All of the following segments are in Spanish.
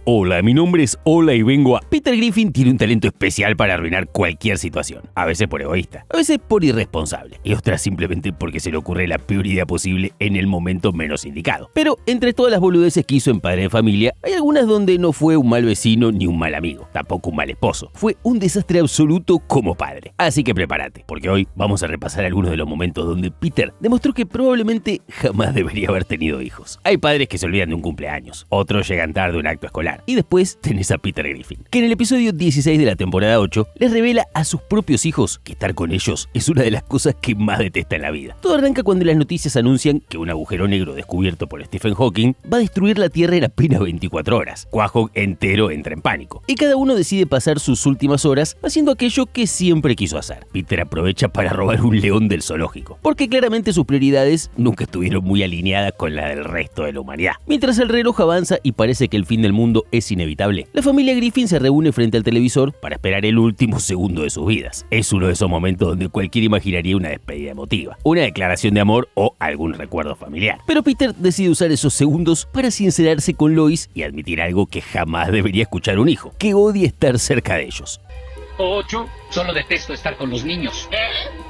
Hola, mi nombre es Ola y vengo a... Peter Griffin tiene un talento especial para arruinar cualquier situación. A veces por egoísta, a veces por irresponsable y otras simplemente porque se le ocurre la peor idea posible en el momento menos indicado. Pero entre todas las boludeces que hizo en Padre de Familia, hay algunas donde no fue un mal vecino ni un mal amigo, tampoco un mal esposo. Fue un desastre absoluto como padre. Así que prepárate, porque hoy vamos a repasar algunos de los momentos donde Peter demostró que probablemente jamás debería haber tenido hijos. Hay padres que se olvidan de un cumpleaños, otros llegan tarde a un acto escolar, y después tenés a Peter Griffin, que en el episodio 16 de la temporada 8 les revela a sus propios hijos que estar con ellos es una de las cosas que más detesta en la vida. Todo arranca cuando las noticias anuncian que un agujero negro descubierto por Stephen Hawking va a destruir la Tierra en apenas 24 horas. Quahog entero entra en pánico, y cada uno decide pasar sus últimas horas haciendo aquello que siempre quiso hacer. Peter aprovecha para robar un león del zoológico, porque claramente sus prioridades nunca estuvieron muy alineadas con la del resto de la humanidad. Mientras el reloj avanza y parece que el fin del mundo es inevitable, la familia Griffin se reúne frente al televisor para esperar el último segundo de sus vidas. Es uno de esos momentos donde cualquiera imaginaría una despedida emotiva, una declaración de amor o algún recuerdo familiar. Pero Peter decide usar esos segundos para sincerarse con Lois y admitir algo que jamás debería escuchar un hijo, que odia estar cerca de ellos. 8. Solo detesto estar con los niños.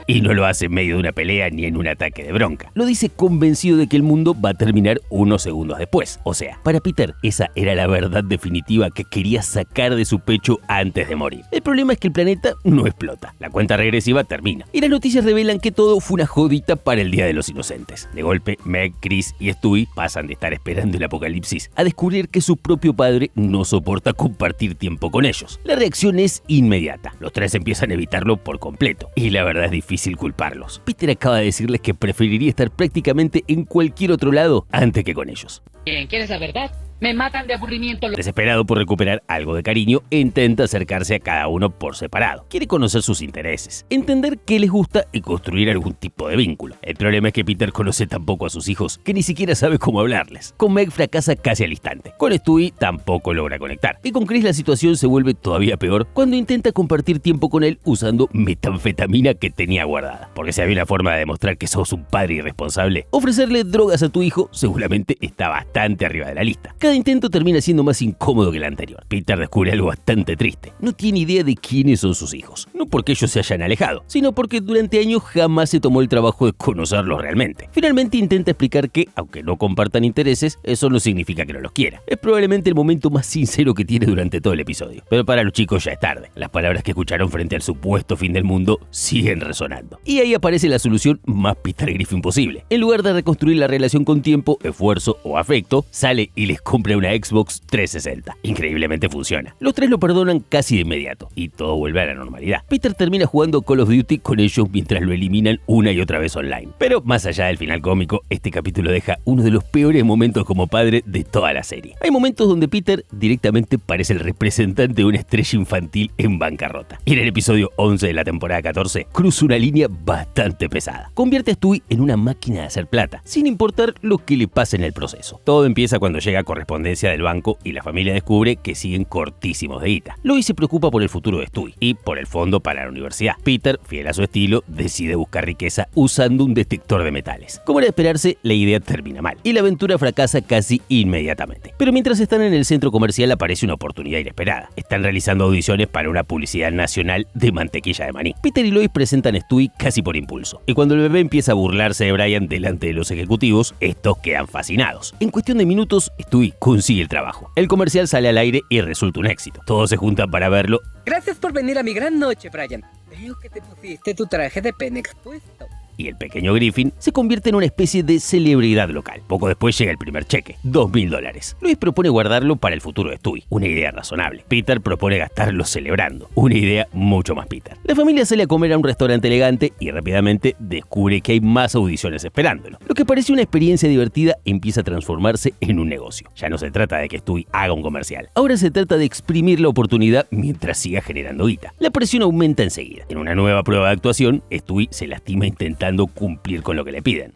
Y no lo hace en medio de una pelea ni en un ataque de bronca. Lo dice convencido de que el mundo va a terminar unos segundos después. O sea, para Peter, esa era la verdad definitiva que quería sacar de su pecho antes de morir. El problema es que el planeta no explota. La cuenta regresiva termina. Y las noticias revelan que todo fue una jodita para el Día de los Inocentes. De golpe, Meg, Chris y Stewie pasan de estar esperando el apocalipsis a descubrir que su propio padre no soporta compartir tiempo con ellos. La reacción es inmediata. Los tres empiezan a evitarlo por completo. Y la verdad es difícil culparlos. Peter acaba de decirles que preferiría estar prácticamente en cualquier otro lado antes que con ellos. Bien, ¿quieres la verdad? Me matan de aburrimiento. Desesperado por recuperar algo de cariño, intenta acercarse a cada uno por separado. Quiere conocer sus intereses, entender qué les gusta y construir algún tipo de vínculo. El problema es que Peter conoce tan poco a sus hijos que ni siquiera sabe cómo hablarles. Con Meg fracasa casi al instante. Con Stewie tampoco logra conectar. Y con Chris la situación se vuelve todavía peor cuando intenta compartir tiempo con él usando metanfetamina que tenía guardada. Porque si había una forma de demostrar que sos un padre irresponsable, ofrecerle drogas a tu hijo seguramente está bastante arriba de la lista. Cada intento termina siendo más incómodo que el anterior. Peter descubre algo bastante triste. No tiene idea de quiénes son sus hijos. No porque ellos se hayan alejado, sino porque durante años jamás se tomó el trabajo de conocerlos realmente. Finalmente intenta explicar que, aunque no compartan intereses, eso no significa que no los quiera. Es probablemente el momento más sincero que tiene durante todo el episodio. Pero para los chicos ya es tarde. Las palabras que escucharon frente al supuesto fin del mundo siguen resonando. Y ahí aparece la solución más Peter Griffin posible. En lugar de reconstruir la relación con tiempo, esfuerzo o afecto, sale y les compra una Xbox 360. Increíblemente funciona. Los tres lo perdonan casi de inmediato y todo vuelve a la normalidad. Peter termina jugando Call of Duty con ellos mientras lo eliminan una y otra vez online. Pero más allá del final cómico, este capítulo deja uno de los peores momentos como padre de toda la serie. Hay momentos donde Peter directamente parece el representante de una estrella infantil en bancarrota. Y en el episodio 11 de la temporada 14 cruza una línea bastante pesada. Convierte a Stewie en una máquina de hacer plata, sin importar lo que le pase en el proceso. Todo empieza cuando llega correspondencia del banco y la familia descubre que siguen cortísimos de guita. Lois se preocupa por el futuro de Stewie y por el fondo para la universidad. Peter, fiel a su estilo, decide buscar riqueza usando un detector de metales. Como era de esperarse, la idea termina mal y la aventura fracasa casi inmediatamente. Pero mientras están en el centro comercial aparece una oportunidad inesperada. Están realizando audiciones para una publicidad nacional de mantequilla de maní. Peter y Lois presentan a Stewie casi por impulso. Y cuando el bebé empieza a burlarse de Brian delante de los ejecutivos, estos quedan fascinados. En cuestión de minutos, Stewie consigue el trabajo. El comercial sale al aire y resulta un éxito. Todos se juntan para verlo. Gracias por venir a mi gran noche, Brian. Veo que te pusiste tu traje de Penex puesto. Y el pequeño Griffin se convierte en una especie de celebridad local. Poco después llega el primer cheque, $2.000. Lois propone guardarlo para el futuro de Stewie, una idea razonable. Peter propone gastarlo celebrando, una idea mucho más Peter. La familia sale a comer a un restaurante elegante y rápidamente descubre que hay más audiciones esperándolo. Lo que parece una experiencia divertida empieza a transformarse en un negocio. Ya no se trata de que Stewie haga un comercial. Ahora se trata de exprimir la oportunidad mientras siga generando guita. La presión aumenta enseguida. En una nueva prueba de actuación, Stewie se lastima intentando cumplir con lo que le piden.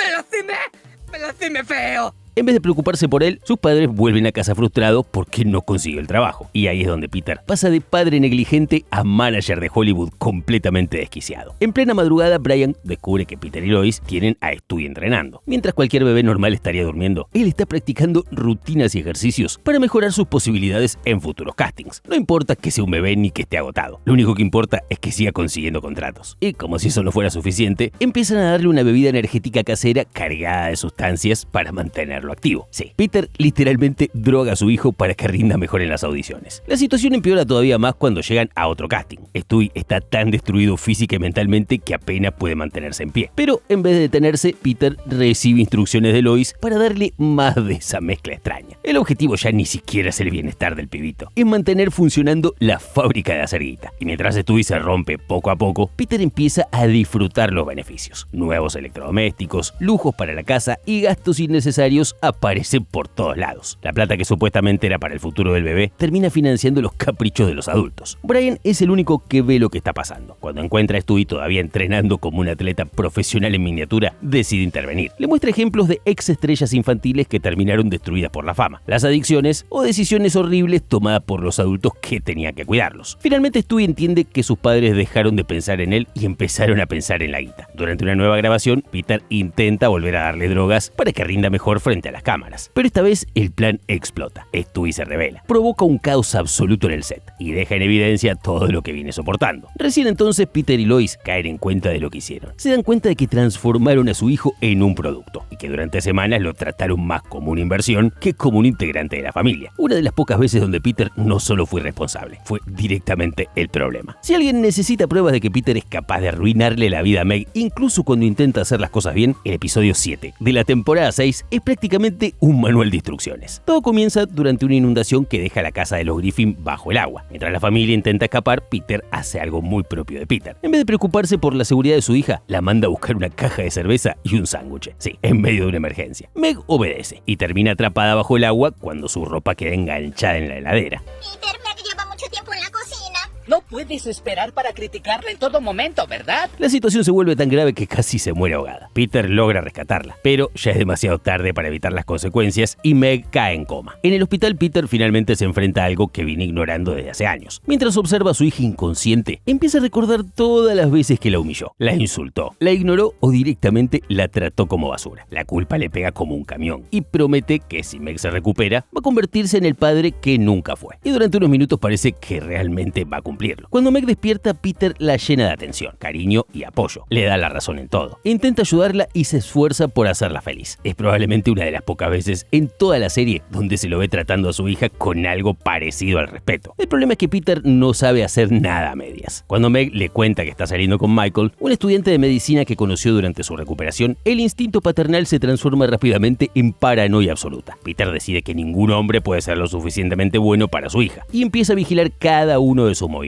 ¡Me lastimé feo! En vez de preocuparse por él, sus padres vuelven a casa frustrados porque no consiguió el trabajo. Y ahí es donde Peter pasa de padre negligente a manager de Hollywood completamente desquiciado. En plena madrugada, Brian descubre que Peter y Lois tienen a Stewie entrenando. Mientras cualquier bebé normal estaría durmiendo, él está practicando rutinas y ejercicios para mejorar sus posibilidades en futuros castings. No importa que sea un bebé ni que esté agotado. Lo único que importa es que siga consiguiendo contratos. Y como si eso no fuera suficiente, empiezan a darle una bebida energética casera cargada de sustancias para mantenerlo activo. Sí, Peter literalmente droga a su hijo para que rinda mejor en las audiciones. La situación empeora todavía más cuando llegan a otro casting. Stewie está tan destruido física y mentalmente que apenas puede mantenerse en pie. Pero en vez de detenerse, Peter recibe instrucciones de Lois para darle más de esa mezcla extraña. El objetivo ya ni siquiera es el bienestar del pibito, es mantener funcionando la fábrica de hacer guita. Y mientras Stewie se rompe poco a poco, Peter empieza a disfrutar los beneficios. Nuevos electrodomésticos, lujos para la casa y gastos innecesarios aparecen por todos lados. La plata que supuestamente era para el futuro del bebé termina financiando los caprichos de los adultos. Brian es el único que ve lo que está pasando. Cuando encuentra a Stewie todavía entrenando como un atleta profesional en miniatura, decide intervenir. Le muestra ejemplos de ex estrellas infantiles que terminaron destruidas por la fama, las adicciones o decisiones horribles tomadas por los adultos que tenían que cuidarlos. Finalmente Stewie entiende que sus padres dejaron de pensar en él y empezaron a pensar en la guita. Durante una nueva grabación, Peter intenta volver a darle drogas para que rinda mejor frente a las cámaras. Pero esta vez el plan explota. Stewie se revela, provoca un caos absoluto en el set y deja en evidencia todo lo que viene soportando. Recién entonces Peter y Lois caen en cuenta de lo que hicieron. Se dan cuenta de que transformaron a su hijo en un producto y que durante semanas lo trataron más como una inversión que como un integrante de la familia. Una de las pocas veces donde Peter no solo fue responsable, fue directamente el problema. Si alguien necesita pruebas de que Peter es capaz de arruinarle la vida a Meg, incluso cuando intenta hacer las cosas bien, el episodio 7 de la temporada 6 es prácticamente un manual de instrucciones. Todo comienza durante una inundación que deja la casa de los Griffin bajo el agua. Mientras la familia intenta escapar, Peter hace algo muy propio de Peter. En vez de preocuparse por la seguridad de su hija, la manda a buscar una caja de cerveza y un sándwich. Sí, en medio de una emergencia. Meg obedece y termina atrapada bajo el agua cuando su ropa queda enganchada en la heladera. Peter, Meg lleva mucho tiempo en la cocina. No puedes esperar para criticarla en todo momento, ¿verdad? La situación se vuelve tan grave que casi se muere ahogada. Peter logra rescatarla, pero ya es demasiado tarde para evitar las consecuencias y Meg cae en coma. En el hospital, Peter finalmente se enfrenta a algo que viene ignorando desde hace años. Mientras observa a su hija inconsciente, empieza a recordar todas las veces que la humilló, la insultó, la ignoró o directamente la trató como basura. La culpa le pega como un camión y promete que si Meg se recupera, va a convertirse en el padre que nunca fue. Y durante unos minutos parece que realmente va a cumplirlo. Cuando Meg despierta, Peter la llena de atención, cariño y apoyo. Le da la razón en todo. Intenta ayudarla y se esfuerza por hacerla feliz. Es probablemente una de las pocas veces en toda la serie donde se lo ve tratando a su hija con algo parecido al respeto. El problema es que Peter no sabe hacer nada a medias. Cuando Meg le cuenta que está saliendo con Michael, un estudiante de medicina que conoció durante su recuperación, el instinto paternal se transforma rápidamente en paranoia absoluta. Peter decide que ningún hombre puede ser lo suficientemente bueno para su hija y empieza a vigilar cada uno de sus movimientos.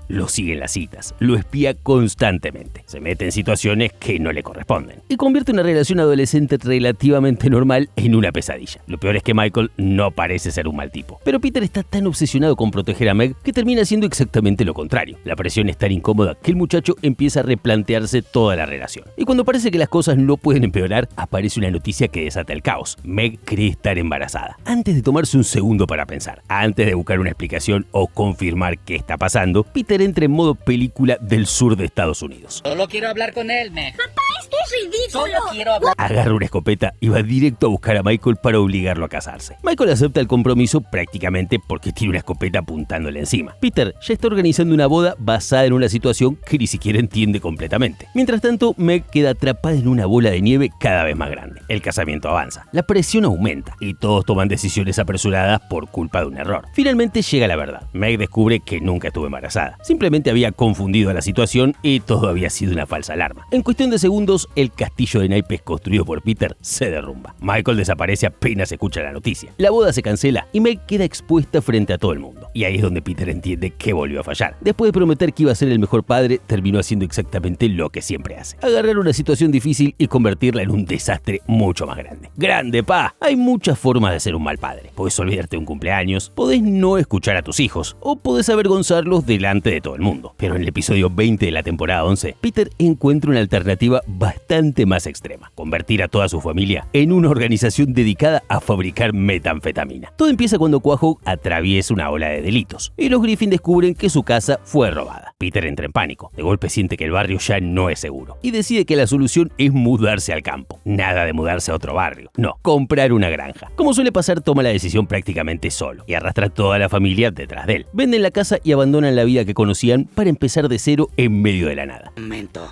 Lo sigue en las citas, lo espía constantemente, se mete en situaciones que no le corresponden y convierte una relación adolescente relativamente normal en una pesadilla. Lo peor es que Michael no parece ser un mal tipo, pero Peter está tan obsesionado con proteger a Meg que termina haciendo exactamente lo contrario. La presión es tan incómoda que el muchacho empieza a replantearse toda la relación. Y cuando parece que las cosas no pueden empeorar, aparece una noticia que desata el caos. Meg cree estar embarazada. Antes de tomarse un segundo para pensar, antes de buscar una explicación o confirmar qué está pasando, Peter entra en modo película del sur de Estados Unidos. Solo quiero hablar con él, Meg. Papá, esto es ridículo. Solo quiero hablar. Agarra una escopeta y va directo a buscar a Michael para obligarlo a casarse. Michael acepta el compromiso prácticamente porque tiene una escopeta apuntándole encima. Peter ya está organizando una boda basada en una situación que ni siquiera entiende completamente. Mientras tanto, Meg queda atrapada en una bola de nieve cada vez más grande. El casamiento avanza, la presión aumenta y todos toman decisiones apresuradas por culpa de un error. Finalmente llega la verdad. Meg descubre que nunca estuvo embarazada. Simplemente había confundido la situación y todo había sido una falsa alarma. En cuestión de segundos, el castillo de naipes construido por Peter se derrumba. Michael desaparece apenas escucha la noticia. La boda se cancela y Meg queda expuesta frente a todo el mundo. Y ahí es donde Peter entiende que volvió a fallar. Después de prometer que iba a ser el mejor padre, terminó haciendo exactamente lo que siempre hace: agarrar una situación difícil y convertirla en un desastre mucho más grande. ¡Grande, pa! Hay muchas formas de ser un mal padre. Podés olvidarte de un cumpleaños, podés no escuchar a tus hijos o podés avergonzarlos delante de todo el mundo. Pero en el episodio 20 de la temporada 11, Peter encuentra una alternativa bastante más extrema: convertir a toda su familia en una organización dedicada a fabricar metanfetamina. Todo empieza cuando Quahog atraviesa una ola de delitos y los Griffin descubren que su casa fue robada. Peter entra en pánico, de golpe siente que el barrio ya no es seguro y decide que la solución es mudarse al campo. Nada de mudarse a otro barrio, no, comprar una granja. Como suele pasar, toma la decisión prácticamente solo y arrastra a toda la familia detrás de él. Venden la casa y abandonan la vida que conocían para empezar de cero en medio de la nada. Momento.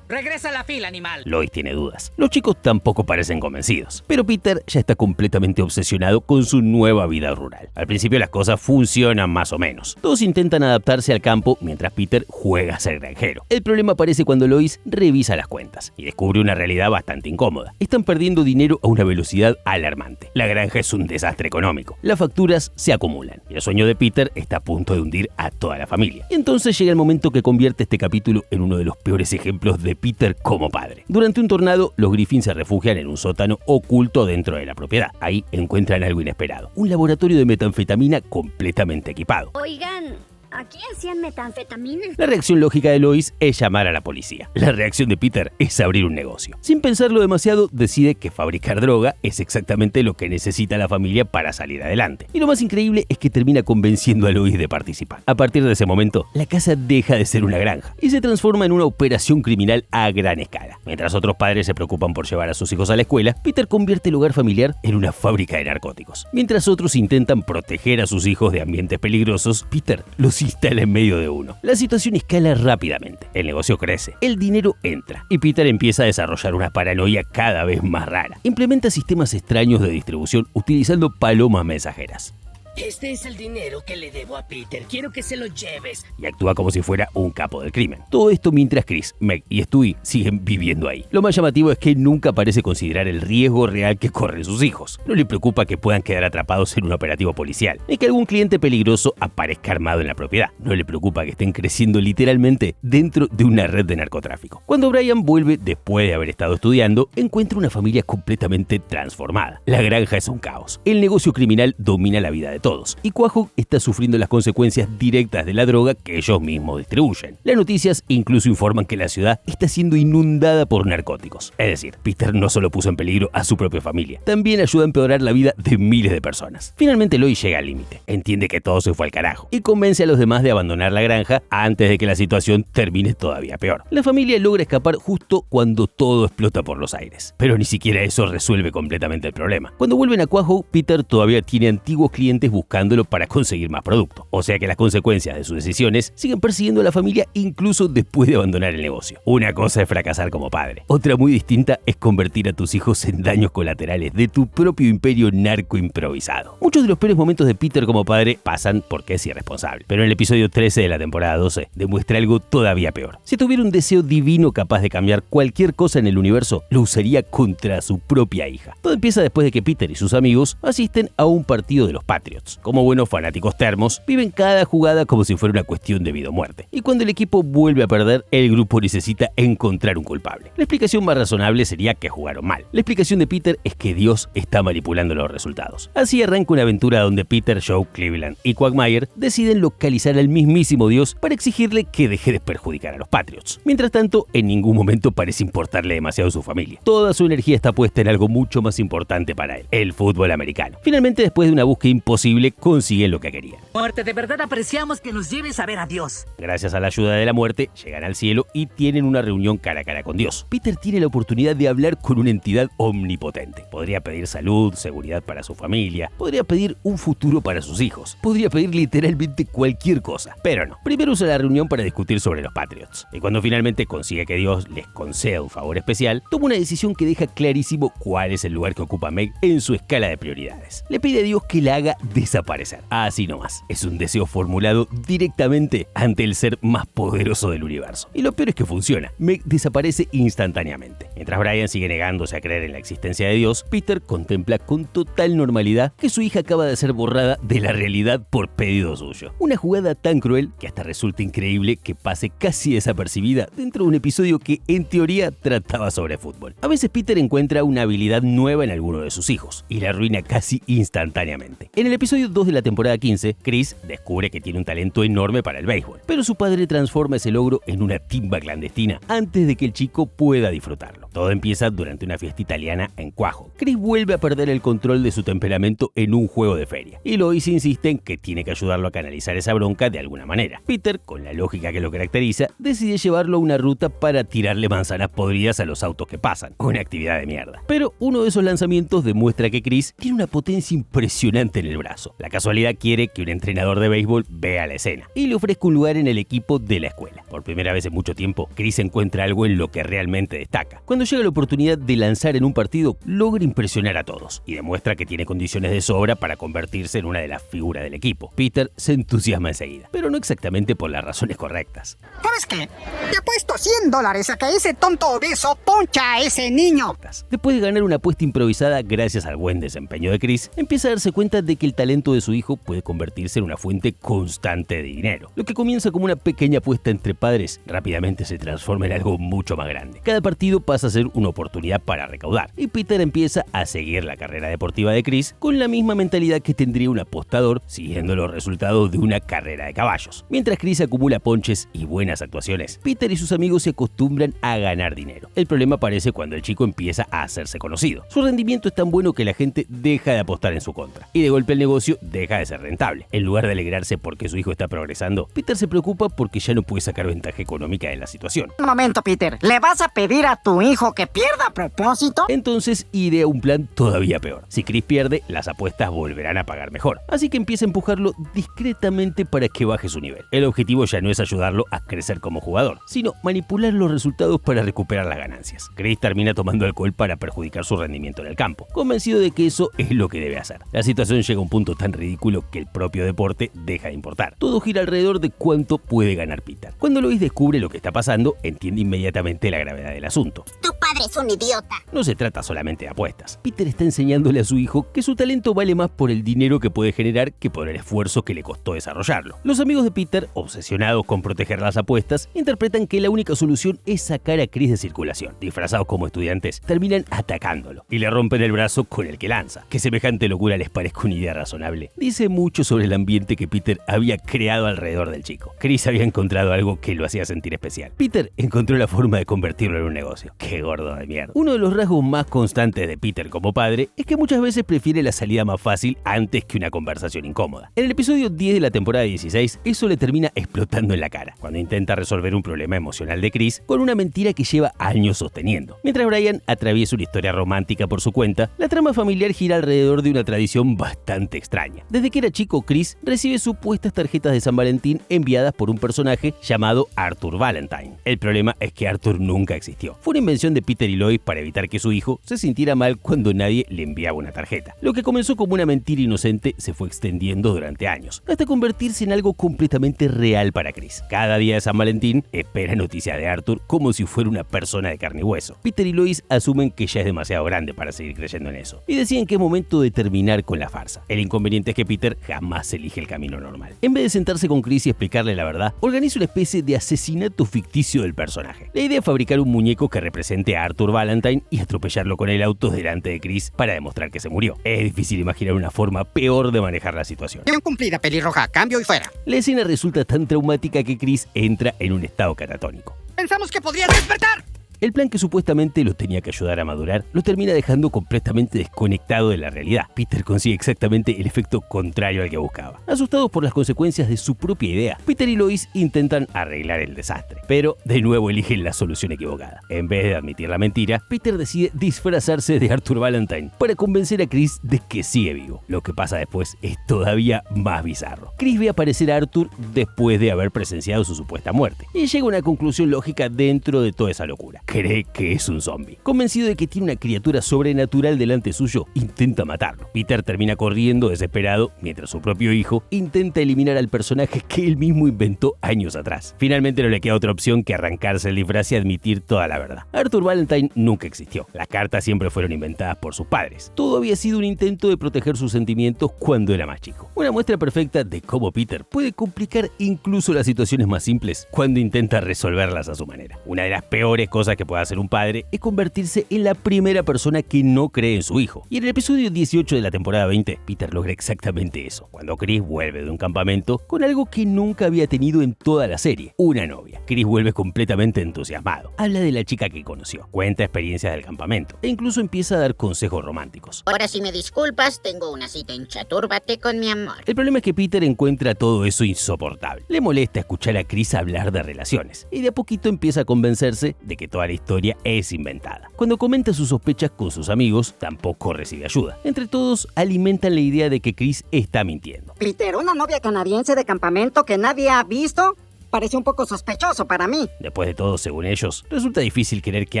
Regresa a la fila, animal. Lois tiene dudas. Los chicos tampoco parecen convencidos, pero Peter ya está completamente obsesionado con su nueva vida rural. Al principio las cosas funcionan más o menos. Todos intentan adaptarse al campo mientras Peter juega a ser granjero. El problema aparece cuando Lois revisa las cuentas y descubre una realidad bastante incómoda. Están perdiendo dinero a una velocidad alarmante. La granja es un desastre económico. Las facturas se acumulan y el sueño de Peter está a punto de hundir a toda la familia. Y entonces llega el momento que convierte este capítulo en uno de los peores ejemplos de Peter como padre. Durante un tornado, los Griffin se refugian en un sótano oculto dentro de la propiedad. Ahí encuentran algo inesperado: un laboratorio de metanfetamina completamente equipado. Oigan, ¿aquí hacían metanfetamina? La reacción lógica de Lois es llamar a la policía. La reacción de Peter es abrir un negocio. Sin pensarlo demasiado, decide que fabricar droga es exactamente lo que necesita la familia para salir adelante. Y lo más increíble es que termina convenciendo a Lois de participar. A partir de ese momento, la casa deja de ser una granja y se transforma en una operación criminal a gran escala. Mientras otros padres se preocupan por llevar a sus hijos a la escuela, Peter convierte el hogar familiar en una fábrica de narcóticos. Mientras otros intentan proteger a sus hijos de ambientes peligrosos, Peter los instala en medio de uno. La situación escala rápidamente, el negocio crece, el dinero entra y Peter empieza a desarrollar una paranoia cada vez más rara. Implementa sistemas extraños de distribución utilizando palomas mensajeras. Este es el dinero que le debo a Peter. Quiero que se lo lleves. Y actúa como si fuera un capo del crimen. Todo esto mientras Chris, Meg y Stewie siguen viviendo ahí. Lo más llamativo es que nunca parece considerar el riesgo real que corren sus hijos. No le preocupa que puedan quedar atrapados en un operativo policial, ni que algún cliente peligroso aparezca armado en la propiedad. No le preocupa que estén creciendo literalmente dentro de una red de narcotráfico. Cuando Brian vuelve después de haber estado estudiando, encuentra una familia completamente transformada. La granja es un caos. El negocio criminal domina la vida de todos, y Quahog está sufriendo las consecuencias directas de la droga que ellos mismos distribuyen. Las noticias incluso informan que la ciudad está siendo inundada por narcóticos. Es decir, Peter no solo puso en peligro a su propia familia, también ayuda a empeorar la vida de miles de personas. Finalmente Lois llega al límite, entiende que todo se fue al carajo y convence a los demás de abandonar la granja antes de que la situación termine todavía peor. La familia logra escapar justo cuando todo explota por los aires, pero ni siquiera eso resuelve completamente el problema. Cuando vuelven a Quahog, Peter todavía tiene antiguos clientes buscándolo para conseguir más producto. O sea que las consecuencias de sus decisiones siguen persiguiendo a la familia incluso después de abandonar el negocio. Una cosa es fracasar como padre. Otra muy distinta es convertir a tus hijos en daños colaterales de tu propio imperio narco improvisado. Muchos de los peores momentos de Peter como padre pasan porque es irresponsable. Pero en el episodio 13 de la temporada 12 demuestra algo todavía peor. Si tuviera un deseo divino capaz de cambiar cualquier cosa en el universo, lo usaría contra su propia hija. Todo empieza después de que Peter y sus amigos asisten a un partido de los Patriots. Como buenos fanáticos termos, viven cada jugada como si fuera una cuestión de vida o muerte. Y cuando el equipo vuelve a perder, el grupo necesita encontrar un culpable. La explicación más razonable sería que jugaron mal. La explicación de Peter es que Dios está manipulando los resultados. Así arranca una aventura donde Peter, Joe, Cleveland y Quagmire deciden localizar al mismísimo Dios para exigirle que deje de perjudicar a los Patriots. Mientras tanto, en ningún momento parece importarle demasiado su familia. Toda su energía está puesta en algo mucho más importante para él: el fútbol americano. Finalmente, después de una búsqueda imposible, consiguen lo que querían. Muerte, de verdad apreciamos que nos lleves a ver a Dios. Gracias a la ayuda de la muerte, llegan al cielo y tienen una reunión cara a cara con Dios. Peter tiene la oportunidad de hablar con una entidad omnipotente. Podría pedir salud, seguridad para su familia, podría pedir un futuro para sus hijos, podría pedir literalmente cualquier cosa, pero no. Primero usa la reunión para discutir sobre los Patriots, y cuando finalmente consigue que Dios les conceda un favor especial, toma una decisión que deja clarísimo cuál es el lugar que ocupa Meg en su escala de prioridades. Le pide a Dios que la haga desaparecer. Así nomás. Es un deseo formulado directamente ante el ser más poderoso del universo. Y lo peor es que funciona. Meg desaparece instantáneamente. Mientras Brian sigue negándose a creer en la existencia de Dios, Peter contempla con total normalidad que su hija acaba de ser borrada de la realidad por pedido suyo. Una jugada tan cruel que hasta resulta increíble que pase casi desapercibida dentro de un episodio que en teoría trataba sobre fútbol. A veces Peter encuentra una habilidad nueva en alguno de sus hijos y la arruina casi instantáneamente. En el episodio 2 de la temporada 15, Chris descubre que tiene un talento enorme para el béisbol, pero su padre transforma ese logro en una timba clandestina antes de que el chico pueda disfrutarlo. Todo empieza durante una fiesta italiana en Cuajo. Chris vuelve a perder el control de su temperamento en un juego de feria, y Lois insiste en que tiene que ayudarlo a canalizar esa bronca de alguna manera. Peter, con la lógica que lo caracteriza, decide llevarlo a una ruta para tirarle manzanas podridas a los autos que pasan, una actividad de mierda. Pero uno de esos lanzamientos demuestra que Chris tiene una potencia impresionante en el brazo. La casualidad quiere que un entrenador de béisbol vea la escena y le ofrezca un lugar en el equipo de la escuela. Por primera vez en mucho tiempo, Chris encuentra algo en lo que realmente destaca. Cuando llega la oportunidad de lanzar en un partido, logra impresionar a todos y demuestra que tiene condiciones de sobra para convertirse en una de las figuras del equipo. Peter se entusiasma enseguida, pero no exactamente por las razones correctas. ¿Sabes qué? Te apuesto $100 a que ese tonto obeso poncha a ese niño. Después de ganar una apuesta improvisada gracias al buen desempeño de Chris, empieza a darse cuenta de que el talento de su hijo puede convertirse en una fuente constante de dinero. Lo que comienza como una pequeña apuesta entre padres rápidamente se transforma en algo mucho más grande. Cada partido pasa a ser una oportunidad para recaudar, y Peter empieza a seguir la carrera deportiva de Chris con la misma mentalidad que tendría un apostador siguiendo los resultados de una carrera de caballos. Mientras Chris acumula ponches y buenas actuaciones, Peter y sus amigos se acostumbran a ganar dinero. El problema aparece cuando el chico empieza a hacerse conocido. Su rendimiento es tan bueno que la gente deja de apostar en su contra, y de golpe el negocio deja de ser rentable. En lugar de alegrarse porque su hijo está progresando, Peter se preocupa porque ya no puede sacar ventaja económica de la situación. Un momento, Peter. ¿Le vas a pedir a tu hijo que pierda a propósito? Entonces idea un plan todavía peor. Si Chris pierde, las apuestas volverán a pagar mejor. Así que empieza a empujarlo discretamente para que baje su nivel. El objetivo ya no es ayudarlo a crecer como jugador, sino manipular los resultados para recuperar las ganancias. Chris termina tomando alcohol para perjudicar su rendimiento en el campo, convencido de que eso es lo que debe hacer. La situación llega a un punto tan ridículo que el propio deporte deja de importar. Todo gira alrededor de cuánto puede ganar Peter. Cuando Lois descubre lo que está pasando, entiende inmediatamente la gravedad del asunto. Tu padre es un idiota. No se trata solamente de apuestas. Peter está enseñándole a su hijo que su talento vale más por el dinero que puede generar que por el esfuerzo que le costó desarrollarlo. Los amigos de Peter, obsesionados con proteger las apuestas, interpretan que la única solución es sacar a Chris de circulación. Disfrazados como estudiantes, terminan atacándolo y le rompen el brazo con el que lanza. Que semejante locura les parezca una idea razonable dice mucho sobre el ambiente que Peter había creado alrededor del chico. Chris había encontrado algo que lo hacía sentir especial. Peter encontró la forma de convertirlo en un negocio. ¡Qué gordo de mierda! Uno de los rasgos más constantes de Peter como padre es que muchas veces prefiere la salida más fácil antes que una conversación incómoda. En el episodio 10 de la temporada 16, eso le termina explotando en la cara, cuando intenta resolver un problema emocional de Chris con una mentira que lleva años sosteniendo. Mientras Brian atraviesa una historia romántica por su cuenta, la trama familiar gira alrededor de una tradición bastante extraña. Desde que era chico, Chris recibe supuestas tarjetas de San Valentín enviadas por un personaje llamado Arthur Valentine. El problema es que Arthur nunca existió. Fue una invención de Peter y Lois para evitar que su hijo se sintiera mal cuando nadie le enviaba una tarjeta. Lo que comenzó como una mentira inocente se fue extendiendo durante años, hasta convertirse en algo completamente real para Chris. Cada día de San Valentín espera noticias de Arthur como si fuera una persona de carne y hueso. Peter y Lois asumen que ya es demasiado grande para seguir creyendo en eso, y deciden que es momento de terminar con la farsa. El inconveniente es que Peter jamás elige el camino normal. En vez de sentarse con Chris y explicarle la verdad, organiza una especie de asesinato ficticio del personaje. La idea es fabricar un muñeco que represente a Arthur Valentine y atropellarlo con el auto delante de Chris para demostrar que se murió. Es difícil imaginar una forma peor de manejar la situación. Bien cumplida, pelirroja. Cambio y fuera. La escena resulta tan traumática que Chris entra en un estado catatónico. Pensamos que podría despertar. El plan que supuestamente lo tenía que ayudar a madurar lo termina dejando completamente desconectado de la realidad. Peter consigue exactamente el efecto contrario al que buscaba. Asustados por las consecuencias de su propia idea, Peter y Lois intentan arreglar el desastre, pero de nuevo eligen la solución equivocada. En vez de admitir la mentira, Peter decide disfrazarse de Arthur Valentine para convencer a Chris de que sigue vivo. Lo que pasa después es todavía más bizarro. Chris ve aparecer a Arthur después de haber presenciado su supuesta muerte y llega a una conclusión lógica dentro de toda esa locura. Cree que es un zombie. Convencido de que tiene una criatura sobrenatural delante suyo, intenta matarlo. Peter termina corriendo desesperado mientras su propio hijo intenta eliminar al personaje que él mismo inventó años atrás. Finalmente no le queda otra opción que arrancarse el disfraz y admitir toda la verdad. Arthur Valentine nunca existió. Las cartas siempre fueron inventadas por sus padres. Todo había sido un intento de proteger sus sentimientos cuando era más chico. Una muestra perfecta de cómo Peter puede complicar incluso las situaciones más simples cuando intenta resolverlas a su manera. Una de las peores cosas cosas que puede hacer un padre es convertirse en la primera persona que no cree en su hijo. Y en el episodio 18 de la temporada 20, Peter logra exactamente eso, cuando Chris vuelve de un campamento con algo que nunca había tenido en toda la serie, una novia. Chris vuelve completamente entusiasmado. Habla de la chica que conoció, cuenta experiencias del campamento e incluso empieza a dar consejos románticos. Ahora, si me disculpas, tengo una cita en Chatúrbate con mi amor. El problema es que Peter encuentra todo eso insoportable. Le molesta escuchar a Chris hablar de relaciones y de a poquito empieza a convencerse de que toda la historia es inventada. Cuando comenta sus sospechas con sus amigos, tampoco recibe ayuda. Entre todos, alimentan la idea de que Chris está mintiendo. Peter, ¿una novia canadiense de campamento que nadie ha visto? Parece un poco sospechoso para mí. Después de todo, según ellos, resulta difícil creer que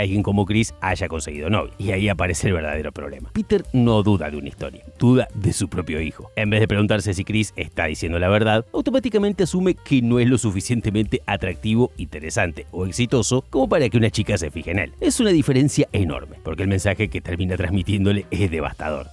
alguien como Chris haya conseguido novia. Y ahí aparece el verdadero problema. Peter no duda de una historia, duda de su propio hijo. En vez de preguntarse si Chris está diciendo la verdad, automáticamente asume que no es lo suficientemente atractivo, interesante o exitoso como para que una chica se fije en él. Es una diferencia enorme, porque el mensaje que termina transmitiéndole es devastador.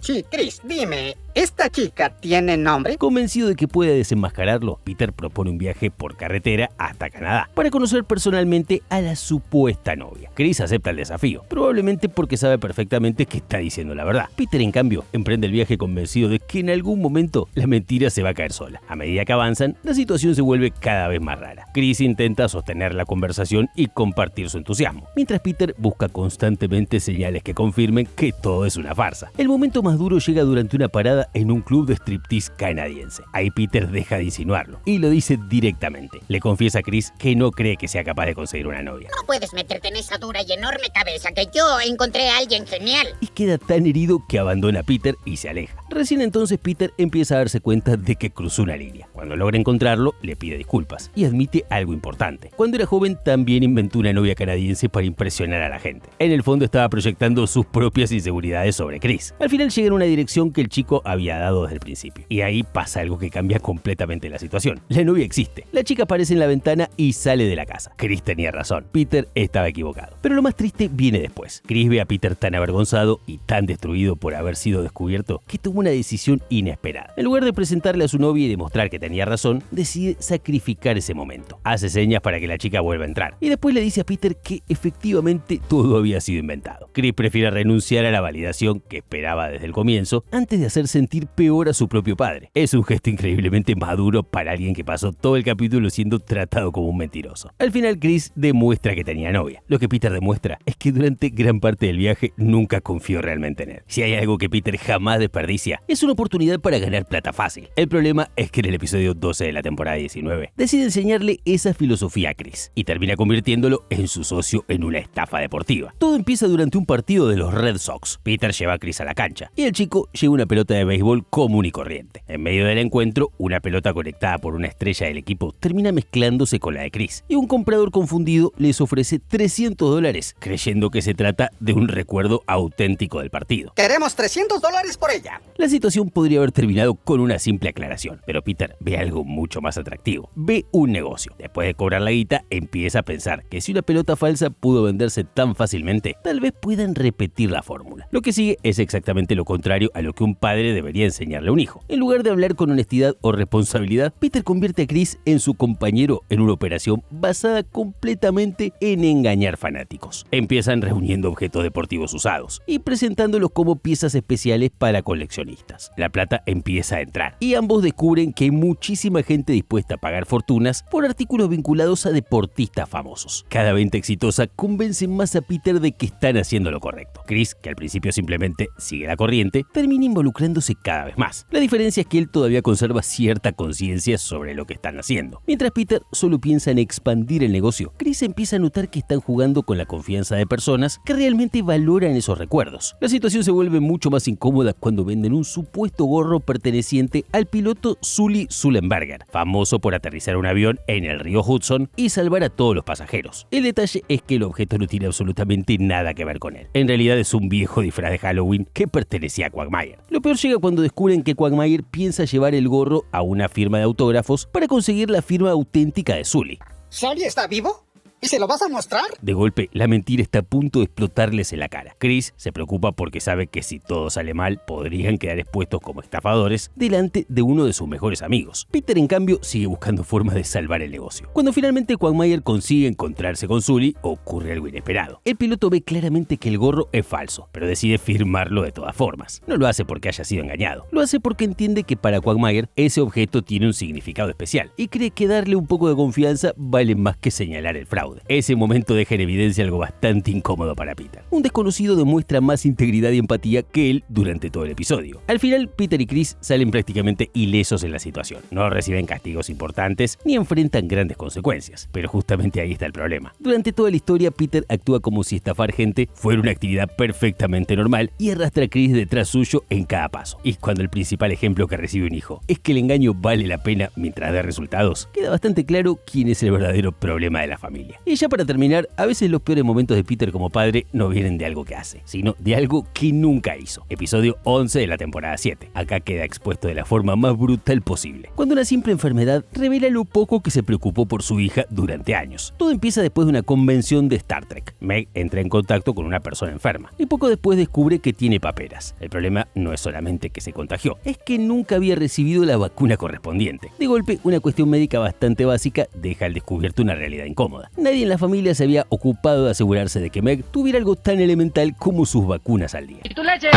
Sí, Chris, dime, ¿esta chica tiene nombre? Convencido de que puede desenmascararlo, Peter propone un viaje por carretera hasta Canadá para conocer personalmente a la supuesta novia. Chris acepta el desafío, probablemente porque sabe perfectamente que está diciendo la verdad. Peter, en cambio, emprende el viaje convencido de que en algún momento la mentira se va a caer sola. A medida que avanzan, la situación se vuelve cada vez más rara. Chris intenta sostener la conversación y compartir su entusiasmo, mientras Peter busca constantemente señales que confirmen que todo es una farsa. El momento más duro llega durante una parada en un club de striptease canadiense. Ahí Peter deja de insinuarlo y lo dice directamente. Le confiesa a Chris que no cree que sea capaz de conseguir una novia. No puedes meterte en esa dura y enorme cabeza, que yo encontré a alguien genial. Y queda tan herido que abandona a Peter y se aleja. Recién entonces Peter empieza a darse cuenta de que cruzó una línea. Cuando logra encontrarlo, le pide disculpas y admite algo importante. Cuando era joven también inventó una novia canadiense para impresionar a la gente. En el fondo estaba proyectando sus propias inseguridades sobre Chris. Al final llega en una dirección que el chico había dado desde el principio. Y ahí pasa algo que cambia completamente la situación. La novia existe. La chica aparece en la ventana y sale de la casa. Chris tenía razón. Peter estaba equivocado. Pero lo más triste viene después. Chris ve a Peter tan avergonzado y tan destruido por haber sido descubierto que tomó una decisión inesperada. En lugar de presentarle a su novia y demostrar que tenía razón, decide sacrificar ese momento. Hace señas para que la chica vuelva a entrar. Y después le dice a Peter que efectivamente todo había sido inventado. Chris prefiere renunciar a la validación que esperaba desde el comienzo antes de hacer sentir peor a su propio padre. Es un gesto increíblemente maduro para alguien que pasó todo el capítulo siendo tratado como un mentiroso. Al final Chris demuestra que tenía novia. Lo que Peter demuestra es que durante gran parte del viaje nunca confió realmente en él. Si hay algo que Peter jamás desperdicia, es una oportunidad para ganar plata fácil. El problema es que en el episodio 12 de la temporada 19 decide enseñarle esa filosofía a Chris y termina convirtiéndolo en su socio en una estafa deportiva. Todo empieza durante un partido de los Red Sox. Peter lleva a Chris a la cancha y el chico lleva una pelota de béisbol común y corriente. En medio del encuentro, una pelota conectada por una estrella del equipo termina mezclándose con la de Chris y un comprador confundido les ofrece $300 creyendo que se trata de un recuerdo auténtico del partido. Queremos $300 por ella. La situación podría haber terminado con una simple aclaración, pero Peter ve algo mucho más atractivo. Ve un negocio. Después de cobrar la guita, empieza a pensar que si una pelota falsa pudo venderse tan fácilmente, tal vez puedan repetir la fórmula. Lo que sigue es exactamente lo contrario a lo que un padre debería enseñarle a un hijo. En lugar de hablar con honestidad o responsabilidad, Peter convierte a Chris en su compañero en una operación basada completamente en engañar fanáticos. Empiezan reuniendo objetos deportivos usados y presentándolos como piezas especiales para coleccionistas. La plata empieza a entrar y ambos descubren que hay muchísima gente dispuesta a pagar fortunas por artículos vinculados a deportistas famosos. Cada venta exitosa convence más a Peter de que están haciendo lo correcto. Chris, que al principio simplemente sigue la corriente, termina involucrándose cada vez más. La diferencia es que él todavía conserva cierta conciencia sobre lo que están haciendo. Mientras Peter solo piensa en expandir el negocio, Chris empieza a notar que están jugando con la confianza de personas que realmente valoran esos recuerdos. La situación se vuelve mucho más incómoda cuando venden un supuesto gorro perteneciente al piloto Sully Sullenberger, famoso por aterrizar un avión en el río Hudson y salvar a todos los pasajeros. El detalle es que el objeto no tiene absolutamente nada que ver con él. En realidad es un viejo disfraz de Halloween que pertenecía a Quagmire. Lo peor llega cuando descubren que Quagmire piensa llevar el gorro a una firma de autógrafos para conseguir la firma auténtica de Sully. ¿Sully está vivo? ¿Y se lo vas a mostrar? De golpe, la mentira está a punto de explotarles en la cara. Chris se preocupa porque sabe que si todo sale mal, podrían quedar expuestos como estafadores delante de uno de sus mejores amigos. Peter, en cambio, sigue buscando formas de salvar el negocio. Cuando finalmente Quagmire consigue encontrarse con Sully, ocurre algo inesperado. El piloto ve claramente que el gorro es falso, pero decide firmarlo de todas formas. No lo hace porque haya sido engañado, lo hace porque entiende que para Quagmire ese objeto tiene un significado especial y cree que darle un poco de confianza vale más que señalar el fraude. Ese momento deja en evidencia algo bastante incómodo para Peter. Un desconocido demuestra más integridad y empatía que él durante todo el episodio. Al final, Peter y Chris salen prácticamente ilesos en la situación. No reciben castigos importantes ni enfrentan grandes consecuencias. Pero justamente ahí está el problema. Durante toda la historia, Peter actúa como si estafar gente fuera una actividad perfectamente normal y arrastra a Chris detrás suyo en cada paso. Y cuando el principal ejemplo que recibe un hijo es que el engaño vale la pena mientras dé resultados, queda bastante claro quién es el verdadero problema de la familia. Y ya para terminar, a veces los peores momentos de Peter como padre no vienen de algo que hace, sino de algo que nunca hizo. Episodio 11 de la temporada 7. Acá queda expuesto de la forma más brutal posible. Cuando una simple enfermedad revela lo poco que se preocupó por su hija durante años. Todo empieza después de una convención de Star Trek. Meg entra en contacto con una persona enferma y poco después descubre que tiene paperas. El problema no es solamente que se contagió, es que nunca había recibido la vacuna correspondiente. De golpe, una cuestión médica bastante básica deja al descubierto una realidad incómoda. Nadie en la familia se había ocupado de asegurarse de que Meg tuviera algo tan elemental como sus vacunas al día. ¿Y tu leche?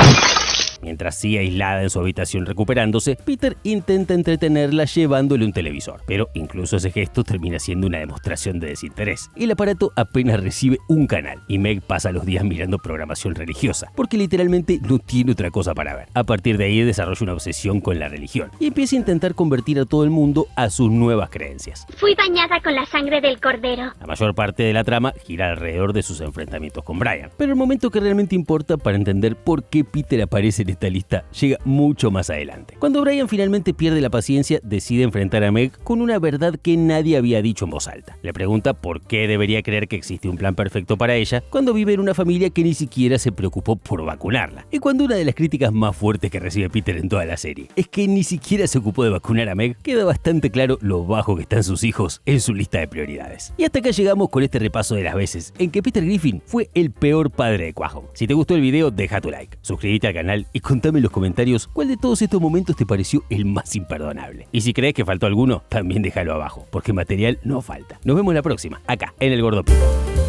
Mientras sigue aislada en su habitación recuperándose, Peter intenta entretenerla llevándole un televisor, pero incluso ese gesto termina siendo una demostración de desinterés. El aparato apenas recibe un canal y Meg pasa los días mirando programación religiosa, porque literalmente no tiene otra cosa para ver. A partir de ahí desarrolla una obsesión con la religión y empieza a intentar convertir a todo el mundo a sus nuevas creencias. Fui bañada con la sangre del cordero. La mayor parte de la trama gira alrededor de sus enfrentamientos con Brian, pero el momento que realmente importa para entender por qué Peter aparece en esta lista llega mucho más adelante. Cuando Brian finalmente pierde la paciencia, decide enfrentar a Meg con una verdad que nadie había dicho en voz alta. Le pregunta por qué debería creer que existe un plan perfecto para ella cuando vive en una familia que ni siquiera se preocupó por vacunarla. Y cuando una de las críticas más fuertes que recibe Peter en toda la serie es que ni siquiera se ocupó de vacunar a Meg, queda bastante claro lo bajo que están sus hijos en su lista de prioridades. Y hasta acá llegamos con este repaso de las veces en que Peter Griffin fue el peor padre de Quahog. Si te gustó el video, deja tu like, suscríbete al canal y contame en los comentarios cuál de todos estos momentos te pareció el más imperdonable. Y si crees que faltó alguno, también déjalo abajo, porque material no falta. Nos vemos la próxima, acá, en El Gordo Peter.